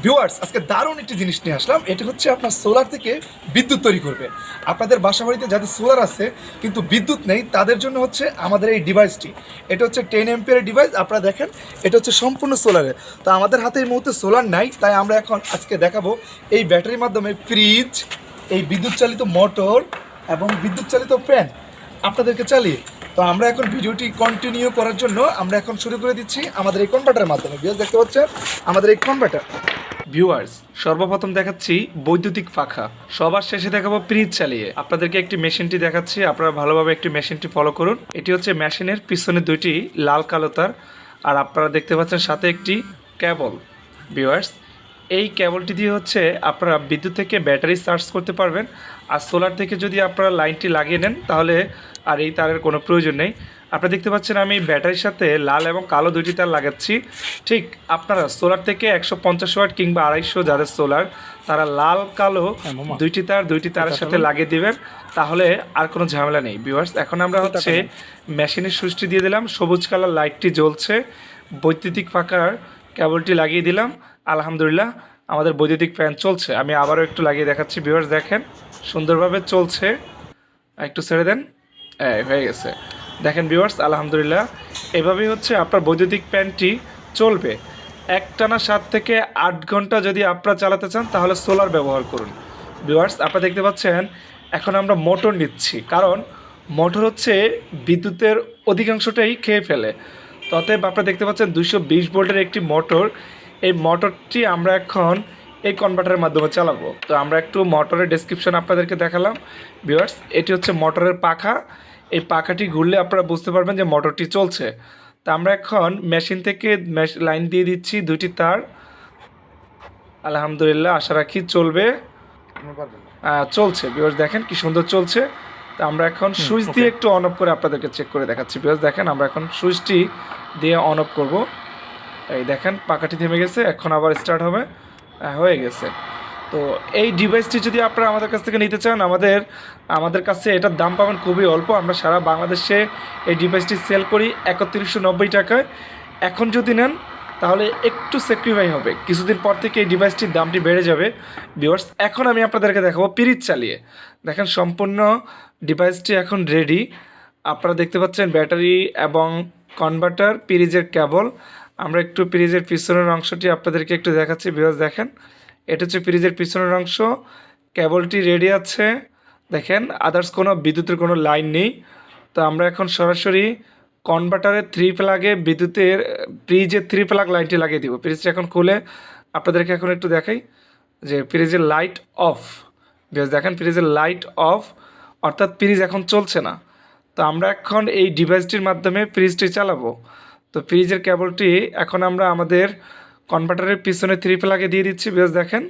Viewers, আজকে দারুণ একটি জিনিস নিয়ে আসলাম। এটা হচ্ছে আপনার সোলার থেকে বিদ্যুৎ তৈরি করবে। আপনাদের বাসা বাড়িতে যাদের সোলার আছে কিন্তু বিদ্যুৎ নেই, তাদের জন্য হচ্ছে আমাদের এই ডিভাইসটি। এটা হচ্ছে 10 এম্পিয়ারের ডিভাইস। আপনারা দেখেন, এটা হচ্ছে সম্পূর্ণ সোলারের। তো আমাদের হাতে এই মুহূর্তে সোলার নাই, তাই আমরা এখন আজকে দেখাবো এই ব্যাটারির মাধ্যমে ফ্রিজ, এই বিদ্যুৎ চালিত মোটর এবং বিদ্যুৎ চালিত ফ্যান আপনাদেরকে চালিয়ে। তো আমরা এখন ভিডিওটি কন্টিনিউ করার জন্য আমরা এখন শুরু করে দিচ্ছি আমাদের এই কনভার্টারের মাধ্যমে। ভিউয়ার্স, দেখতে পাচ্ছেন আমাদের এই কনভার্টার। ভিউয়ার্স, সর্বপ্রথম দেখাচ্ছি বৈদ্যুতিক পাখা, সবার শেষে দেখাবো ফ্রিজ চালিয়ে। আপনাদেরকে একটি মেশিনটি দেখাচ্ছি, আপনারা ভালোভাবে একটি মেশিনটি ফলো করুন। এটি হচ্ছে মেশিনের পিছনে দুইটি লাল কালো তার, আর আপনারা দেখতে পাচ্ছেন সাথে একটি কেবল। ভিউয়ার্স, এই কেবলটি দিয়ে হচ্ছে আপনারা বিদ্যুৎ থেকে ব্যাটারি চার্জ করতে পারবেন। আর সোলার থেকে যদি আপনারা লাইনটি লাগিয়ে নেন তাহলে আর এই তারের কোনো প্রয়োজন নেই। আপনারা দেখতে পাচ্ছেন আমি ব্যাটারির সাথে লাল এবং কালো দুইটি তার লাগাচ্ছি। ঠিক আপনারা সোলার থেকে 150 ওয়াট কিংবা 250 যাদের সোলার, তারা লাল কালো দুইটি তারের সাথে লাগিয়ে দিবেন, তাহলে আর কোনো ঝামেলা নেই। ভিউয়ার্স, এখন আমরা হচ্ছে মেশিনের সুইচটি দিয়ে দিলাম, সবুজ কালার লাইটটি জ্বলছে, বৈদ্যুতিক পাখার কেবলটি লাগিয়ে দিলাম। আলহামদুলিল্লাহ, আমাদের বৈদ্যুতিক ফ্যান চলছে। আমি আবারও একটু লাগিয়ে দেখাচ্ছি। ভিউয়ার্স দেখেন, সুন্দরভাবে চলছে। একটু ছেড়ে দেন, হয়ে গেছে। দেখেন ভিউয়ার্স, আলহামদুলিল্লাহ, এভাবেই হচ্ছে আপনার বৈদ্যুতিক ফ্যানটি চলবে। একটানা 7 থেকে 8 ঘন্টা যদি আপনারা চালাতে চান তাহলে সোলার ব্যবহার করুন। ভিউয়ার্স, আপনারা দেখতে পাচ্ছেন এখন আমরা মোটর নিচ্ছি, কারণ মোটর হচ্ছে বিদ্যুতের অধিকাংশটাই খেয়ে ফেলে। তো অতএব আপনারা দেখতে পাচ্ছেন 220 ভোল্টের একটি মোটর। এই মোটরটি আমরা এখন এই কনভার্টারের মাধ্যমে চালাবো। তো আমরা একটু মোটরের ডেসক্রিপশন আপনাদেরকে দেখালাম। ভিউয়ার্স, এটি হচ্ছে মোটরের পাখা। এই পাখাটি ঘুরলে আপনারা বুঝতে পারবেন যে মোটরটি চলছে। তো আমরা এখন মেশিন থেকে লাইন দিয়ে দিচ্ছি দুইটি তার। আলহামদুলিল্লাহ, আশা রাখি চলবে। চলছে। ভিউয়ার্স দেখেন কি সুন্দর চলছে। তো আমরা এখন সুইচ দিয়ে একটু অন অফ করে আপনাদেরকে চেক করে দেখাচ্ছি। ভিউয়ার্স দেখেন, আমরা এখন সুইচটি দিয়ে অন অফ করব। এই দেখেন পাখাটি থেমে গেছে, এখন আবার স্টার্ট হবে। হয়ে গেছে। তো এই ডিভাইসটি যদি আপনারা আমাদের কাছ থেকে নিতে চান, আমাদের কাছে এটার দাম পাবেন খুবই অল্প। আমরা সারা বাংলাদেশে এই ডিভাইসটি সেল করি 3190 টাকায়। এখন যদি নেন তাহলে একটু স্যাক্রিফাই হবে, কিছুদিন পর থেকে এই ডিভাইসটির দামটি বেড়ে যাবে। ভিউয়ার্স, এখন আমি আপনাদেরকে দেখাবো ফ্রিজ চালিয়ে। দেখেন সম্পূর্ণ ডিভাইসটি এখন রেডি। আপনারা দেখতে পাচ্ছেন ব্যাটারি এবং কনভার্টার, ফ্রিজের কেবল। আমরা একটু ফ্রিজের পিছনের অংশটি আপনাদেরকে একটু দেখাচ্ছি। ভিউয়ার্স দেখেন, এটা হচ্ছে ফ্রিজের পিছনের অংশ, কেবলটি রেডি আছে। দেখেন আদার্স কোনো বিদ্যুতের কোনো লাইন নেই। তো আমরা এখন সরাসরি কনভার্টারের 3 প্লাগে বিদ্যুতের ফ্রিজের 3 প্লাগ লাইনটি লাগিয়ে দিব। ফ্রিজটা এখন খুলে আপনাদেরকে এখন একটু দেখাই যে ফ্রিজের লাইট অফ। বেশ দেখেন, ফ্রিজের লাইট অফ, অর্থাৎ ফ্রিজ এখন চলছে না। তো আমরা এখন এই ডিভাইসটির মাধ্যমে ফ্রিজটি চালাবো। তো ফ্রিজের কেবলটি এখন আমরা আমাদের কনভার্টারের পিছনে 3 প্লাগে দিয়ে দিচ্ছি। বেশ দেখেন,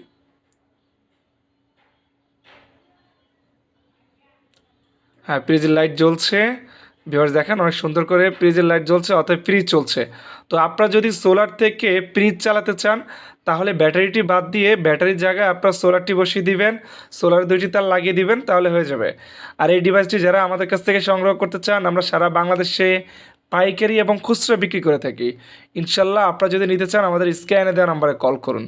হ্যাঁ ফ্রিজের লাইট জ্বলছে। ভিউয়ার্স দেখেন, অনেক সুন্দর করে ফ্রিজের লাইট জ্বলছে, অর্থাৎ ফ্রিজ চলছে। তো আপনারা যদি সোলার থেকে ফ্রিজ চালাতে চান তাহলে ব্যাটারিটি বাদ দিয়ে ব্যাটারির জায়গায় আপনারা সোলারটি বসিয়ে দিবেন, সোলার দুইটি তার লাগিয়ে দিবেন, তাহলে হয়ে যাবে। আর এই ডিভাইসটি যারা আমাদের কাছ থেকে সংগ্রহ করতে চান, আমরা সারা বাংলাদেশে পাইকারি এবং খুচরা বিক্রি করে থাকি। ইনশাল্লাহ, আপনারা যদি নিতে চান আমাদের স্ক্যানে দেওয়া নাম্বারে কল করুন।